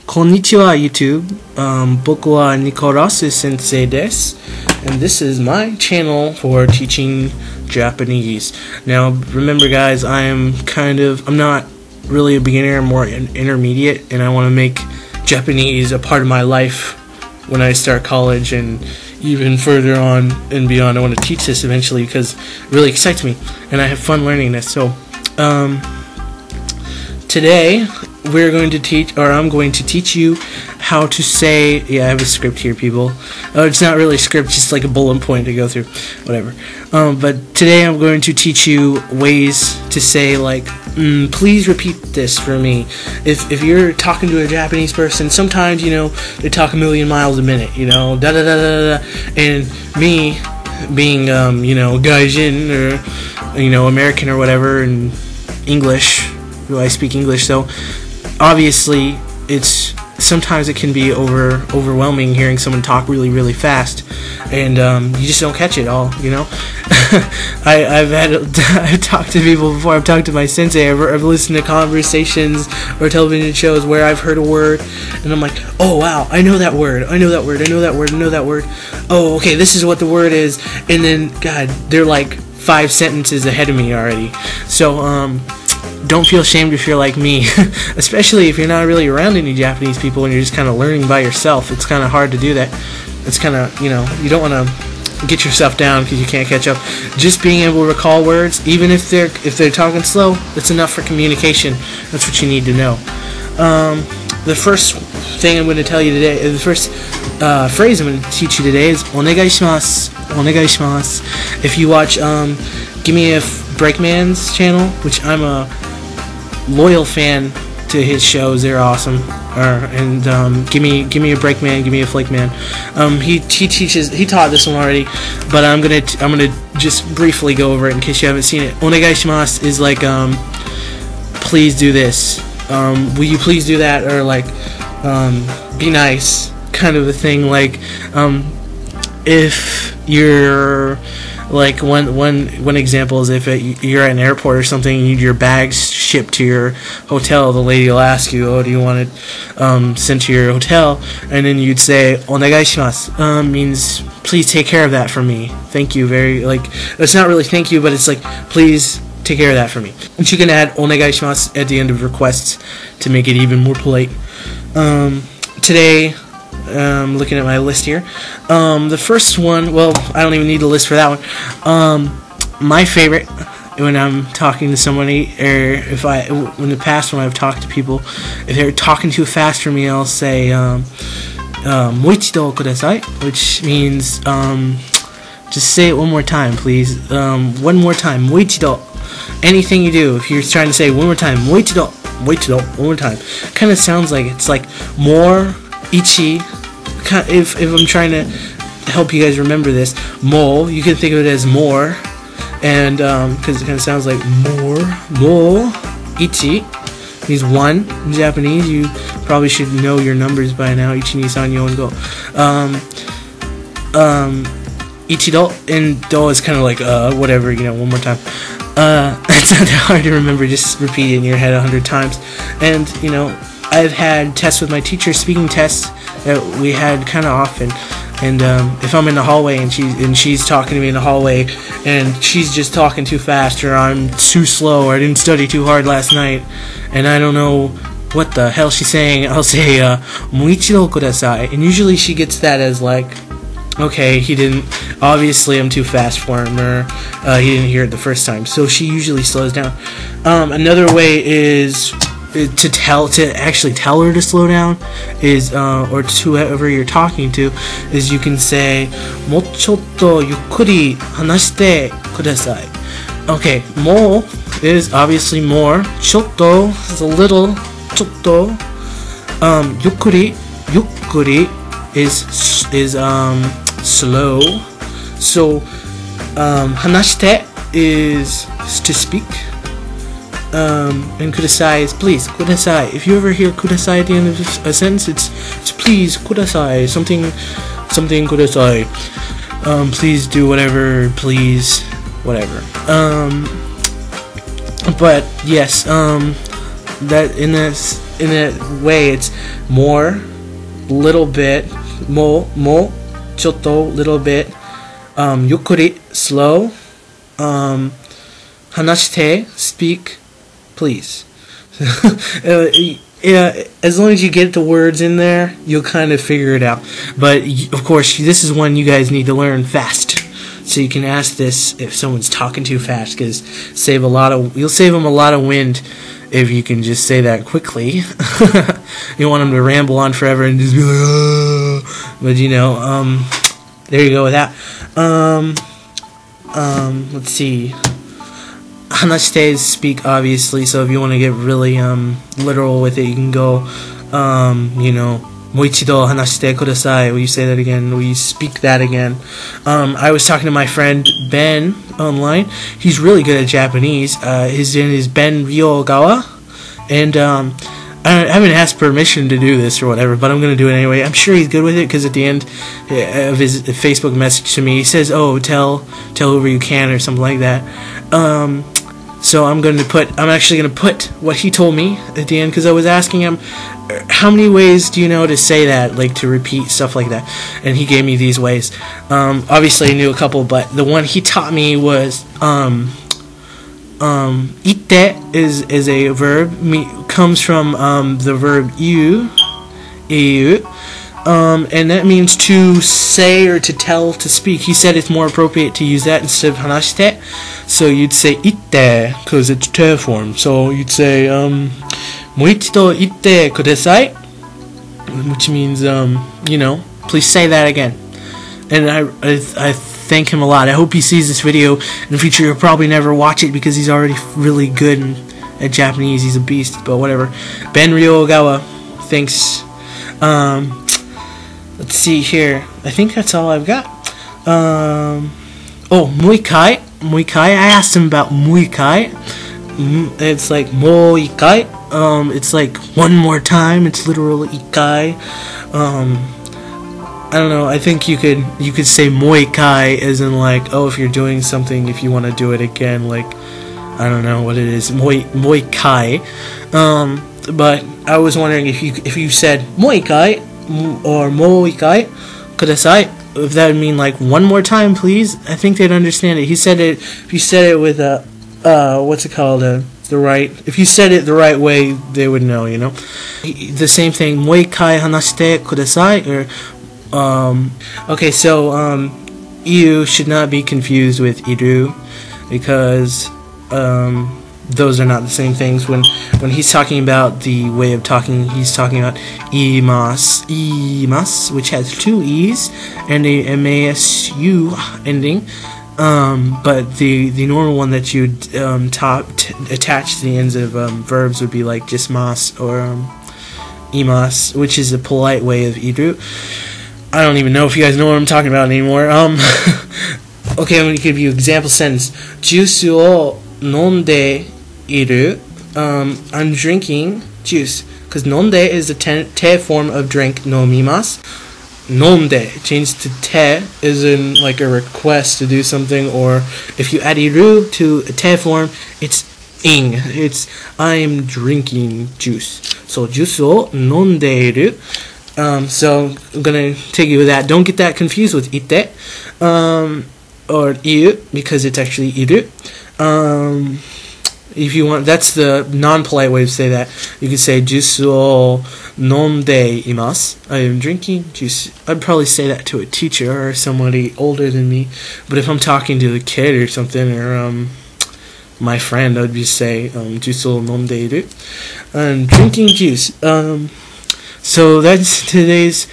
Konnichiwa YouTube. Boku wa Nikarasu Sensei desu, and this is my channel for teaching Japanese. Now, remember guys, I'm not really a beginner, I'm more intermediate, and I want to make Japanese a part of my life when I start college and even further on and beyond. I want to teach this eventually because it really excites me and I have fun learning this. So today we're going to teach, or I'm going to teach you how to say, yeah, I have a script here, people. It's not really a script, just like a bullet point to go through, whatever. But today I'm going to teach you ways to say, like, please repeat this for me. If you're talking to a Japanese person, sometimes, you know, they talk a million miles a minute, you know, da da da da da, and me being, you know, gaijin, or, you know, American or whatever, and English, I speak English, so obviously sometimes it can be overwhelming hearing someone talk really fast, and you just don't catch it all, you know. I've talked to people before. I've talked to my sensei. I've listened to conversations or television shows where I've heard a word and I'm like, oh wow, I know that word, I know that word, I know that word, I know that word. Oh, okay, this is what the word is. And then, God, they're like 5 sentences ahead of me already. So don't feel ashamed if you're like me, especially if you're not really around any Japanese people and you're just kind of learning by yourself. It's kind of hard to do that. It's kind of, you know, you don't want to get yourself down because you can't catch up. Just being able to recall words, even if they're talking slow, that's enough for communication. That's what you need to know. The first thing I'm going to tell you today, the first phrase I'm going to teach you today is onegaishimasu. Onegaishimasu. If you watch Give Me a Breakman's channel, which I'm a loyal fan to his shows, they're awesome. And give me a Breakman, Give Me a Flake Man. He taught this one already, but I'm gonna just briefly go over it in case you haven't seen it. Onegaishimasu is like please do this. Will you please do that? Or like be nice, kind of a thing. Like if you're like one example is if you're at an airport or something, you need your bags shipped to your hotel. The lady will ask you, "Oh, do you want it sent to your hotel?" And then you'd say "onegaishimasu," means please take care of that for me. Thank you. Very like it's not really thank you, but it's like please take care of that for me. And you can add "onegaishimasu" at the end of requests to make it even more polite. Today, looking at my list here. The first one, well, I don't even need a list for that one. My favorite when I'm talking to somebody, or in the past when I've talked to people, if they're talking too fast for me, I'll say mou ichidou kudasai, which means just say it one more time, please. One more time, mou ichidou. Anything you do, if you're trying to say one more time, mou ichidou, one more time, kind of sounds like it's like more ichi. If I'm trying to help you guys remember this, mo, you can think of it as more, and because it kind of sounds like more, ichi means one in Japanese. You probably should know your numbers by now. Ichi, ni, san, yo, and go. Ichido and do is kind of like whatever, you know, one more time. It's not that hard to remember. Just repeat it in your head 100 times. And you know, I've had tests with my teacher, speaking tests that we had kind of often. And if I'm in the hallway and she's talking to me in the hallway and she's just talking too fast, or I'm too slow, or I didn't study too hard last night and I don't know what the hell she's saying, I'll say mou ichidou kudasai, and usually she gets that as like, okay, he didn't, obviously I'm too fast for him, or he didn't hear it the first time, so she usually slows down. Another way is to actually tell her to slow down is, or to whoever you're talking to, is you can say mo chotto yukkuri hanashite kudasai. Okay, mo is obviously more, chotto is a little, chotto, yukkuri is slow, so hanashite is to speak. And kudasai is please, kudasai. If you ever hear kudasai at the end of a sentence, it's please, kudasai, something kudasai. Please do whatever, please, whatever. But yes, that in this in a way, it's more, little bit, mo, chotto, little bit, yukkuri, slow, hanashite, speak, please. Yeah, as long as you get the words in there, you'll kind of figure it out. But of course, this is one you guys need to learn fast, so you can ask this if someone's talking too fast, because you'll save them a lot of wind if you can just say that quickly. You want them to ramble on forever and just be like, oh. But you know, there you go with that. Let's see. Hanashite is speak, obviously, so if you want to get really literal with it, you can go, you know, mou ichidou hanashite kudasai. Will you say that again? Will you speak that again? I was talking to my friend Ben online. He's really good at Japanese. His name is Ben Ryo Ogawa, and I haven't asked permission to do this or whatever, but I'm going to do it anyway. I'm sure he's good with it, because at the end of his Facebook message to me, he says, oh, tell whoever you can, or something like that. So I'm actually going to put what he told me at the end, because I was asking him, how many ways do you know to say that, like to repeat stuff like that? And he gave me these ways. Obviously I knew a couple, but the one he taught me was itte is a verb, comes from the verb iu, and that means to say or to tell, to speak. He said it's more appropriate to use that instead of hanashite. So you'd say itte, because it's te form. So you'd say mou ichidou itte kudasai, which means you know, please say that again. And I thank him a lot. I hope he sees this video in the future. He'll probably never watch it because he's already really good at Japanese. He's a beast, but whatever. Ben Ryo Ogawa, thanks. Let's see here. I think that's all I've got. Oh, Mui Kai. Mui Kai. I asked him about Mui Kai. It's like Mou Ikkai. It's like one more time. It's literal Ikkai. I don't know. I think you could say Mou Ikkai as in like, oh, if you're doing something, if you want to do it again, like, I don't know what it is, Mou Ikkai. But I was wondering if you said Mou Ikkai or Mou Ikkai kudasai, if that would mean like one more time, please. I think they'd understand it. He said it. If you said it with what's it called? The right. If you said it the right way, they would know. You know, the same thing. Mou Ikkai hanashite kudasai, or okay, so you should not be confused with iru, because those are not the same things. When he's talking about the way of talking, he's talking about iimasu, which has two e's and a masu ending. But the normal one that you attach to the ends of verbs would be like just mas or iimasu, which is a polite way of iru. I don't even know if you guys know what I'm talking about anymore. Okay, I'm going to give you an example sentence. Juice o nonde iru. I'm drinking juice. Because nonde is the te form of drink, nomimasu. Nonde changed to te is in like a request to do something, or if you add iru to a te form, it's ing. It's I'm drinking juice. So juice o nonde iru. So I'm gonna take you with that. Don't get that confused with itte or iu, because it's actually iru. If you want, that's the non-polite way to say that. You can say juice o nonde imasu. I am drinking juice. I'd probably say that to a teacher or somebody older than me. But if I'm talking to a kid or something, or my friend, I'd just say juice o nonde iru. I'm drinking juice. So that's today's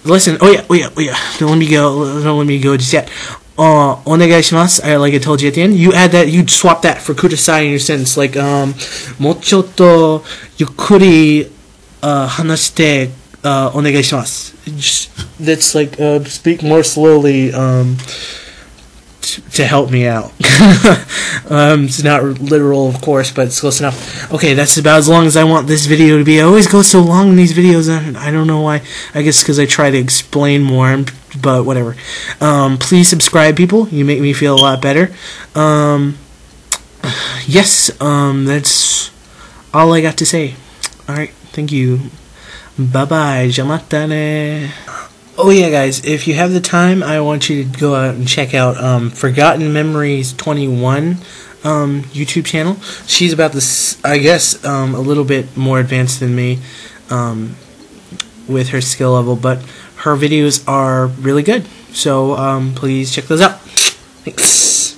lesson. Oh yeah. Don't let me go just yet. Onegaishimasu, like I told you at the end, you add that, you swap that for kudasai in your sentence, like mochotto yukkuri hanashite onegaishimasu. That's like speak more slowly to help me out. It's not literal, of course, but it's close enough. Okay, that's about as long as I want this video to be. I always go so long in these videos, I don't know why. I guess because I try to explain more, but whatever. Please subscribe, people. You make me feel a lot better. Yes, that's all I got to say. Alright. Thank you. Bye bye. Jamata ne. Oh yeah, guys, if you have the time, I want you to go out and check out Forgotten Memories 21 YouTube channel. She's about this, I guess, a little bit more advanced than me with her skill level, but her videos are really good. So please check those out. Thanks.